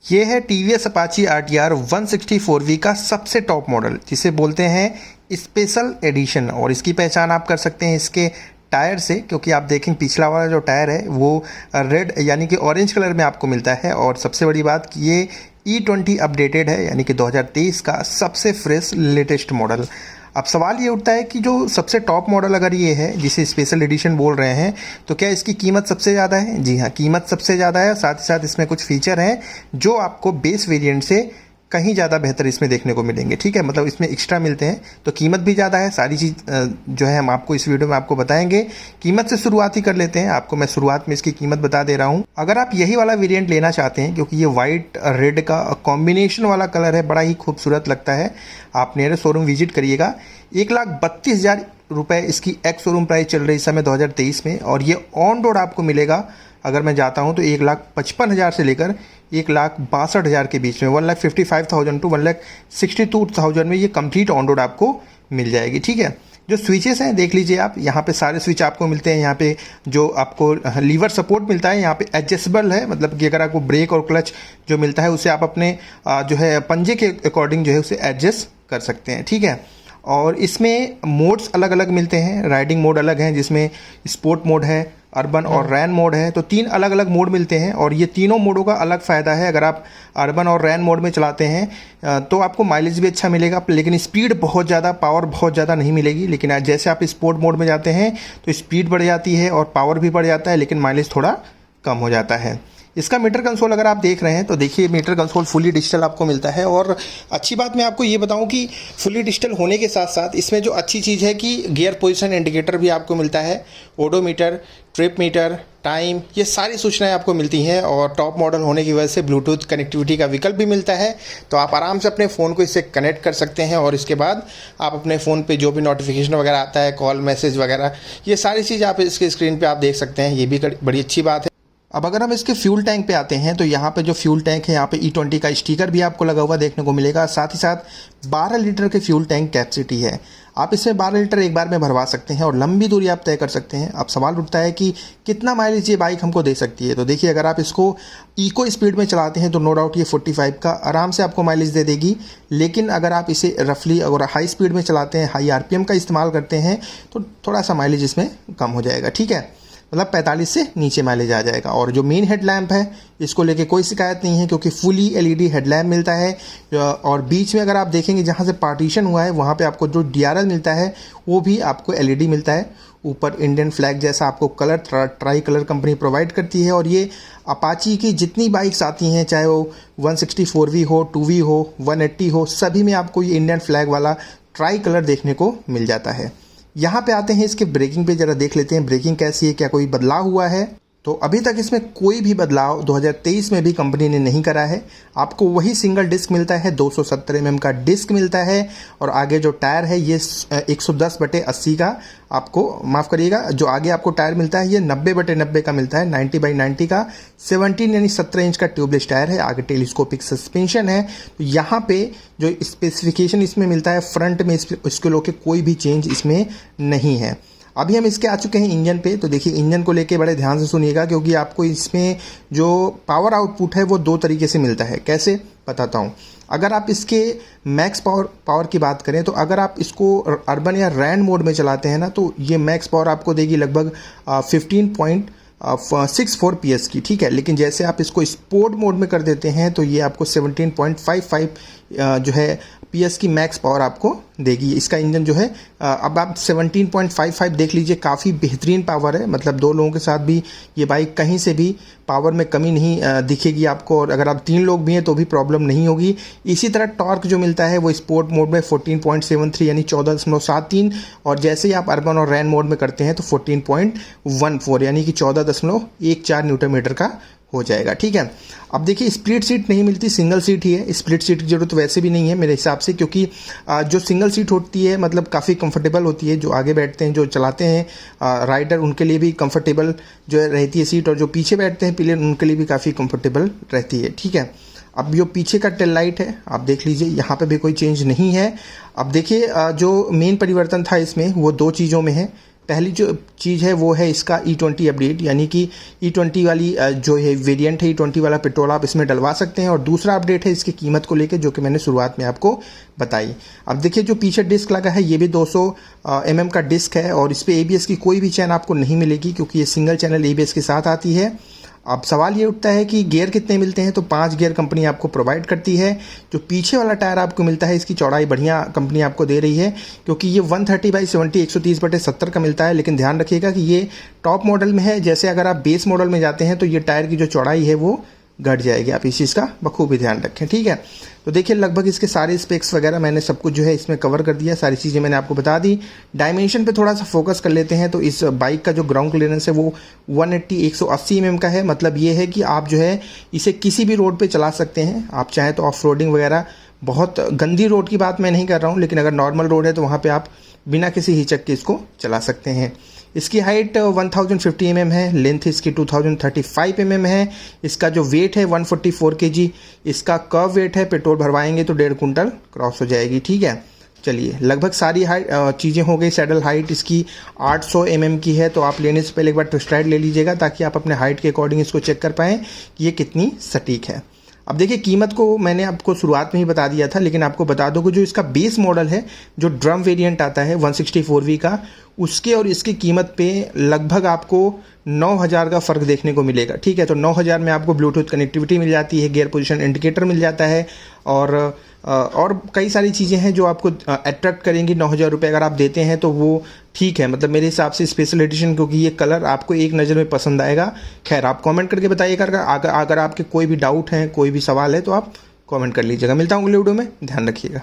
ये है TVS Apache RTR 164V का सबसे टॉप मॉडल, जिसे बोलते हैं स्पेशल एडिशन। और इसकी पहचान आप कर सकते हैं इसके टायर से, क्योंकि आप देखें पिछला वाला जो टायर है वो रेड यानी कि ऑरेंज कलर में आपको मिलता है। और सबसे बड़ी बात कि ये E20 अपडेटेड है, यानी कि 2023 का सबसे फ्रेश लेटेस्ट मॉडल। अब सवाल ये उठता है कि जो सबसे टॉप मॉडल अगर ये है जिसे स्पेशल एडिशन बोल रहे हैं, तो क्या इसकी कीमत सबसे ज़्यादा है? जी हाँ, कीमत सबसे ज़्यादा है। साथ ही साथ इसमें कुछ फीचर हैं जो आपको बेस वेरिएंट से कहीं ज़्यादा बेहतर इसमें देखने को मिलेंगे। ठीक है, मतलब इसमें एक्स्ट्रा मिलते हैं, तो कीमत भी ज़्यादा है। सारी चीज़ जो है हम आपको इस वीडियो में आपको बताएंगे। कीमत से शुरुआत ही कर लेते हैं। आपको मैं शुरुआत में इसकी कीमत बता दे रहा हूँ। अगर आप यही वाला वेरिएंट लेना चाहते हैं, क्योंकि ये वाइट रेड का कॉम्बिनेशन वाला कलर है, बड़ा ही खूबसूरत लगता है, आप नियर शोरूम विजिट करिएगा। 1,32,000 रुपये इसकी एक्स शोरूम प्राइस चल रही है इस समय 2023 में। और ये ऑन रोड आपको मिलेगा, अगर मैं जाता हूँ तो 1,55,000 से लेकर 1,62,000 के बीच में, 1,55,000 टू 1,62,000 में ये कंप्लीट ऑन रोड आपको मिल जाएगी। ठीक है, जो स्विचेस हैं देख लीजिए आप, यहाँ पे सारे स्विच आपको मिलते हैं। यहाँ पे जो आपको लीवर सपोर्ट मिलता है, यहाँ पे एडजस्टेबल है, मतलब कि अगर आपको ब्रेक और क्लच जो मिलता है उसे आप अपने जो है पंजे के अकॉर्डिंग जो है उसे एडजस्ट कर सकते हैं। ठीक है, और इसमें मोड्स अलग अलग मिलते हैं। राइडिंग मोड अलग हैं, जिसमें स्पोर्ट मोड है, अर्बन और रैन मोड है। तो 3 अलग अलग मोड मिलते हैं और ये तीनों मोडों का अलग फ़ायदा है। अगर आप अर्बन और रैन मोड में चलाते हैं तो आपको माइलेज भी अच्छा मिलेगा, लेकिन स्पीड बहुत ज़्यादा, पावर बहुत ज़्यादा नहीं मिलेगी। लेकिन जैसे आप स्पोर्ट मोड में जाते हैं तो स्पीड बढ़ जाती है और पावर भी बढ़ जाता है, लेकिन माइलेज थोड़ा कम हो जाता है। इसका मीटर कंसोल अगर आप देख रहे हैं तो देखिए मीटर कंसोल फुली डिजिटल आपको मिलता है। और अच्छी बात मैं आपको ये बताऊं कि फुली डिजिटल होने के साथ साथ इसमें जो अच्छी चीज़ है कि गियर पोजीशन इंडिकेटर भी आपको मिलता है, ओडोमीटर, ट्रिप मीटर, टाइम, ये सारी सूचनाएं आपको मिलती हैं। और टॉप मॉडल होने की वजह से ब्लूटूथ कनेक्टिविटी का विकल्प भी मिलता है, तो आप आराम से अपने फ़ोन को इससे कनेक्ट कर सकते हैं। और इसके बाद आप अपने फ़ोन पे जो भी नोटिफिकेशन वगैरह आता है, कॉल मैसेज वगैरह, ये सारी चीज़ आप इसके स्क्रीन पर आप देख सकते हैं। ये भी बड़ी अच्छी बात है। अब अगर हम इसके फ्यूल टैंक पे आते हैं तो यहाँ पे जो फ्यूल टैंक है, यहाँ पे E20 का स्टिकर भी आपको लगा हुआ देखने को मिलेगा। साथ ही साथ 12 लीटर के फ्यूल टैंक कैपेसिटी है। आप इसमें 12 लीटर एक बार में भरवा सकते हैं और लंबी दूरी आप तय कर सकते हैं। अब सवाल उठता है कि कितना माइलेज ये बाइक हमको दे सकती है। तो देखिए, अगर आप इसको इको स्पीड में चलाते हैं तो नो डाउट ये 45 का आराम से आपको माइलेज दे देगी। लेकिन अगर आप इसे रफली अगर हाई स्पीड में चलाते हैं, हाई RPM का इस्तेमाल करते हैं, तो थोड़ा सा माइलेज इसमें कम हो जाएगा। ठीक है, मतलब 45 से नीचे माइलेज आ जाएगा। और जो मेन हेडलैम्प है, इसको लेके कोई शिकायत नहीं है, क्योंकि फुली LED हेडलैम्प मिलता है। और बीच में अगर आप देखेंगे जहाँ से पार्टीशन हुआ है, वहाँ पे आपको जो DRL मिलता है वो भी आपको LED मिलता है। ऊपर इंडियन फ्लैग जैसा आपको colour try colour company provide करती है। और ये अपाची की जितनी बाइक्स आती हैं, चाहे वो 164V हो, 2V हो, 180 हो, सभी में आपको ये इंडियन फ्लैग वाला ट्राई कलर देखने को मिल जाता है। यहाँ पे आते हैं इसके ब्रेकिंग पे, जरा देख लेते हैं ब्रेकिंग कैसी है, क्या कोई बदलाव हुआ है। तो अभी तक इसमें कोई भी बदलाव 2023 में भी कंपनी ने नहीं करा है। आपको वही सिंगल डिस्क मिलता है, 270 mm का डिस्क मिलता है। और आगे जो टायर है ये 110/80 का आपको, माफ़ करिएगा, जो आगे आपको टायर मिलता है ये 90/90 का मिलता है, 90/90 का। 17 यानी 17 इंच का ट्यूबलेस टायर है। आगे टेलीस्कोपिक सस्पेंशन है। तो यहाँ पे जो स्पेसिफिकेशन इसमें मिलता है फ्रंट में, इसको लेके कोई भी चेंज इसमें नहीं है। अभी हम इसके आ चुके हैं इंजन पे। तो देखिए, इंजन को लेके बड़े ध्यान से सुनिएगा, क्योंकि आपको इसमें जो पावर आउटपुट है वो 2 तरीके से मिलता है। कैसे बताता हूँ। अगर आप इसके मैक्स पावर की बात करें तो अगर आप इसको अर्बन या रैन मोड में चलाते हैं ना, तो ये मैक्स पावर आपको देगी लगभग 15.64 PS की। ठीक है, लेकिन जैसे आप इसको स्पोर्ट मोड में कर देते हैं तो ये आपको 17.55 जो है PS की मैक्स पावर आपको देगी। इसका इंजन जो है, अब आप 17.55 देख लीजिए, काफ़ी बेहतरीन पावर है। मतलब 2 लोगों के साथ भी ये बाइक कहीं से भी पावर में कमी नहीं दिखेगी आपको। और अगर आप 3 लोग भी हैं तो भी प्रॉब्लम नहीं होगी। इसी तरह टॉर्क जो मिलता है वो स्पोर्ट मोड में 14.73 यानी 14.73, और जैसे ही आप अर्बन और रैन मोड में करते हैं तो 14.14 यानी कि 14.14 न्यूटन मीटर का हो जाएगा। ठीक है, अब देखिए, स्प्लिट सीट नहीं मिलती, सिंगल सीट ही है। स्प्लिट सीट की जरूरत वैसे भी नहीं है मेरे हिसाब से, क्योंकि जो सिंगल सीट होती है मतलब काफ़ी कंफर्टेबल होती है। जो आगे बैठते हैं, जो चलाते हैं राइडर, उनके लिए भी कंफर्टेबल जो है रहती है सीट, और जो पीछे बैठते हैं पिलियन, उनके लिए भी काफ़ी कंफर्टेबल रहती है। ठीक है, अब जो पीछे का टेल लाइट है आप देख लीजिए, यहाँ पे भी कोई चेंज नहीं है। अब देखिए, जो मेन परिवर्तन था इसमें वो 2 चीज़ों में है। पहली जो चीज़ है वो है इसका E20 अपडेट, यानी कि E20 वाली जो है वेरिएंट है E20 वाला पेट्रोल आप इसमें डलवा सकते हैं। और दूसरा अपडेट है इसकी कीमत को लेकर, जो कि मैंने शुरुआत में आपको बताई। अब देखिए जो पीछे डिस्क लगा है ये भी 200 mm का डिस्क है और इस पर ABS की कोई भी चैन आपको नहीं मिलेगी, क्योंकि ये सिंगल चैनल ABS के साथ आती है। अब सवाल ये उठता है कि गियर कितने मिलते हैं, तो 5 गियर कंपनी आपको प्रोवाइड करती है। जो पीछे वाला टायर आपको मिलता है इसकी चौड़ाई बढ़िया कंपनी आपको दे रही है, क्योंकि ये 130/70 130/70 का मिलता है। लेकिन ध्यान रखिएगा कि ये टॉप मॉडल में है, जैसे अगर आप बेस मॉडल में जाते हैं तो ये टायर की जो चौड़ाई है वो घट जाएगी। आप इस चीज़ का बखूबी ध्यान रखें, ठीक है। तो देखिए लगभग इसके सारे स्पेक्स वगैरह मैंने सब कुछ जो है इसमें कवर कर दिया, सारी चीज़ें मैंने आपको बता दी। डायमेंशन पे थोड़ा सा फोकस कर लेते हैं। तो इस बाइक का जो ग्राउंड क्लियरेंस है वो 180 mm का है। मतलब ये है कि आप जो है इसे किसी भी रोड पे चला सकते हैं। आप चाहें तो ऑफ रोडिंग वगैरह, बहुत गंदी रोड की बात मैं नहीं कर रहा हूँ, लेकिन अगर नॉर्मल रोड है तो वहाँ पे आप बिना किसी हिचक के इसको चला सकते हैं। इसकी हाइट 1050 mm है, लेंथ इसकी 2035 mm है। इसका जो वेट है 144 kg। इसका कर्व वेट है, पेट्रोल भरवाएंगे तो 1.5 क्विंटल क्रॉस हो जाएगी, ठीक है। चलिए लगभग सारी हाइट चीज़ें हो गई। सैडल हाइट इसकी 800 mm की है। तो आप लेने से पहले एक बार टेस्ट राइड ले लीजिएगा, ताकि आप अपने हाइट के अकॉर्डिंग इसको चेक कर पाएँ कि ये कितनी सटीक है। अब देखिए कीमत को मैंने आपको शुरुआत में ही बता दिया था, लेकिन आपको बता दो कि जो इसका बेस मॉडल है, जो ड्रम वेरिएंट आता है 164V का, उसके और इसकी कीमत पे लगभग आपको 9000 का फ़र्क देखने को मिलेगा, ठीक है। तो 9000 में आपको ब्लूटूथ कनेक्टिविटी मिल जाती है, गियर पोजीशन इंडिकेटर मिल जाता है और कई सारी चीज़ें हैं जो आपको अट्रैक्ट करेंगी। 9000 रुपये अगर आप देते हैं तो वो ठीक है, मतलब मेरे हिसाब से स्पेशल एडिशन, क्योंकि ये कलर आपको एक नज़र में पसंद आएगा। खैर आप कमेंट करके बताइएगा, अगर आपके कोई भी डाउट है, कोई भी सवाल है तो आप कमेंट कर लीजिएगा। मिलता हूँ अगले वीडियो में, ध्यान रखिएगा।